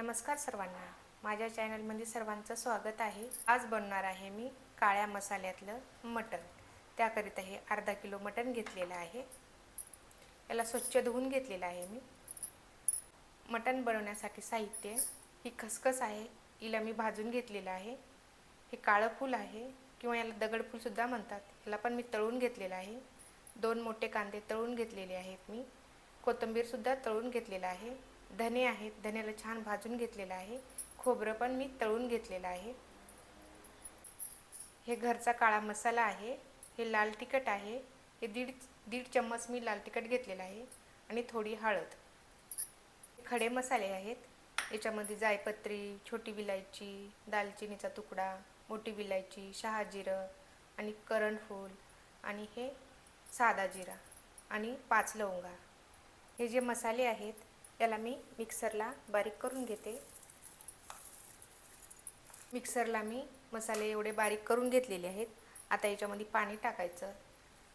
नमस्कार सर्वांना, माझ्या चॅनलमध्ये सर्वांचं स्वागत आहे। आज बनवणार आहे मी काळ्या मसाल्यातलं मटण। त्याकरिता हे अर्धा किलो मटण घेतलेलं आहे। याला स्वच्छ धुवून घेतलेलं आहे मी। मटण बनवण्यासाठी साहित्य ही खसखस आहे, हिला मी भाजून घेतलेलं आहे। हे काळं फूल आहे किंवा याला दगडफूल सुद्धा म्हणतात, याला पण मी तळून घेतलेलं आहे। 2 मोठे कांदे तळून घेतलेले आहेत मी। कोथिंबीर सुद्धा तळून घेतलेला आहे। धने आहेत, धन्याला छान भाजून घेतलेलं आहे। खोबरं पण मी तळून घेतलेलं आहे। हे घरचा काळा मसाला आहे। हे लाल तिखट आहे। हे दीड चम्मच मी लाल तिखट घेतलेलं आहे आणि थोडी हळद। खडे मसाले आहेत। याच्यामध्ये जायपत्री, छोटी विलायची, दालचिनीचा तुकडा, मोठी विलायची, शहाजिरं आणि करणफूल आणि हे साधा जिरा आणि 5 लवंगा। हे जे मसाले आहेत याला मी मिक्सरला बारीक करून घेते। मिक्सरला मी मसाले एवढे बारीक करून घेतलेले आहेत। आता याच्यामध्ये पाणी टाकायचं,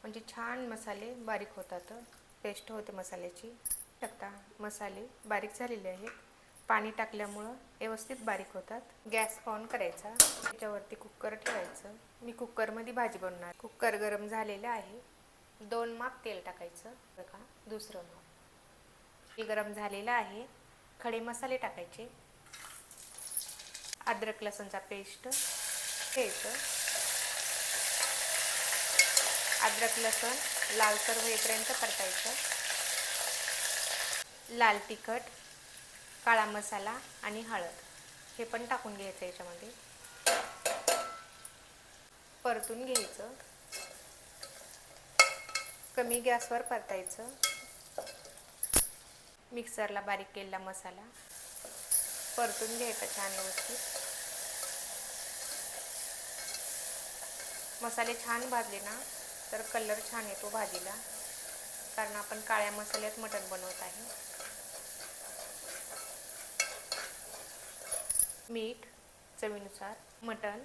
म्हणजे छान मसाले बारीक होतात, पेस्ट होते मसाल्याची। आता मसाले बारीक झालेले आहेत। पाणी टाकल्यामुळं व्यवस्थित बारीक होतात। गॅस ऑन करायचा, त्याच्यावरती कुकर ठेवायचं। मी कुकरमध्ये भाजी बनवणार। कुकर गरम झालेलं आहे। 2 माप तेल टाकायचं बघा, दुसरं माप। तेल गरम झालेलं आहे। खडे मसाले टाकायचे। अद्रक लसूणचा पेस्ट घ्यायचं। अद्रक लसूण लालसर होईपर्यंत परतायचं। लाल तिखट, काळा मसाला आणि हळद हे पण टाकून घ्यायचं याच्यामध्ये। परतून घ्यायचं। कमी गॅसवर परतायचं। मिक्सरला बारीक केलेला मसाला परतून घ्यायचा छान व्यवस्थित। मसाले छान भाजले ना तर कलर छान येतो भाजीला, कारण आपण काळ्या मसाल्यात मटण बनवत आहे। मीठ चवीनुसार, मटण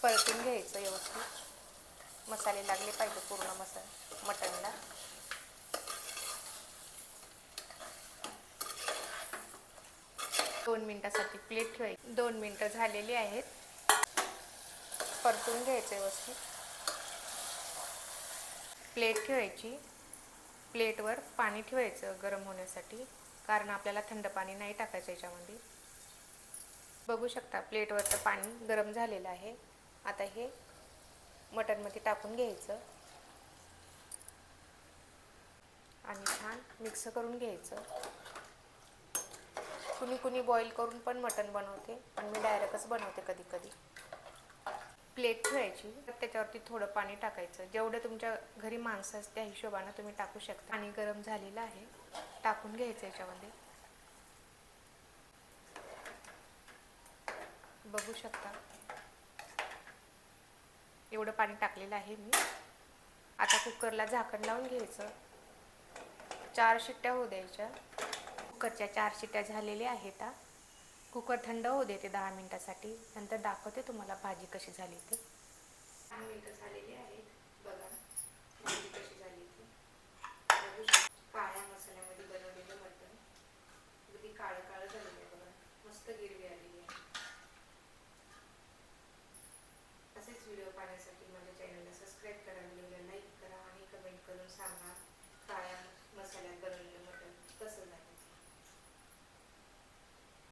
परतून घ्यायचं व्यवस्थित। मसाले लागले पाहिजे पूर्ण मटणला। 2 मिनिटासाठी प्लेट ठेवायची। 2 मिनिटं झालेली आहेत। परतून घ्यायचं व्यवस्थित। प्लेट ठेवायची। प्लेटवर पाणी ठेवायचं गरम होण्यासाठी, कारण आपल्याला थंड पाणी नाही टाकायचं याच्यामध्ये। बघू शकता प्लेटवरचं पाणी गरम झालेलं आहे। आता हे मटणमध्ये टाकून घ्यायचं आणि छान मिक्स करून घ्यायचं। कुणी बॉईल करून पण मटण बनवते, पण मी डायरेक्टच बनवते कधी कधी। प्लेट ठेवायची, त्याच्यावरती थोडं पाणी टाकायचं। जेवढं तुमच्या घरी माणसं असते त्या हिशोबाने तुम्ही टाकू शकता। पाणी गरम झालेलं आहे, टाकून घ्यायचं याच्यामध्ये। बघू शकता एवढं पाणी टाकलेलं आहे मी। आता कुकरला झाकण लावून घ्यायचं। 4 शिट्ट्या होऊ द्यायच्या। कुकरच्या 4 शिट्ट्या झालेल्या आहेत। कुकर थंड होऊ देते 10 मिनिटासाठी, नंतर दाखवते तुम्हाला भाजी कशी झाली ते। 10 मिनिटं झालेली आहेत, बघा भाजी कशी झाली ती। काळ्या मसाल्यामध्ये बनवलेलं मटण अगदी काळं काळं झालेलं आहे बघा, मस्त गिरवी आलेली आहे। असेच व्हिडिओ पाहण्यासाठी माझ्या चॅनलला सबस्क्राईब करा, व्हिडिओला लाईक करा आणि कमेंट करून सांगा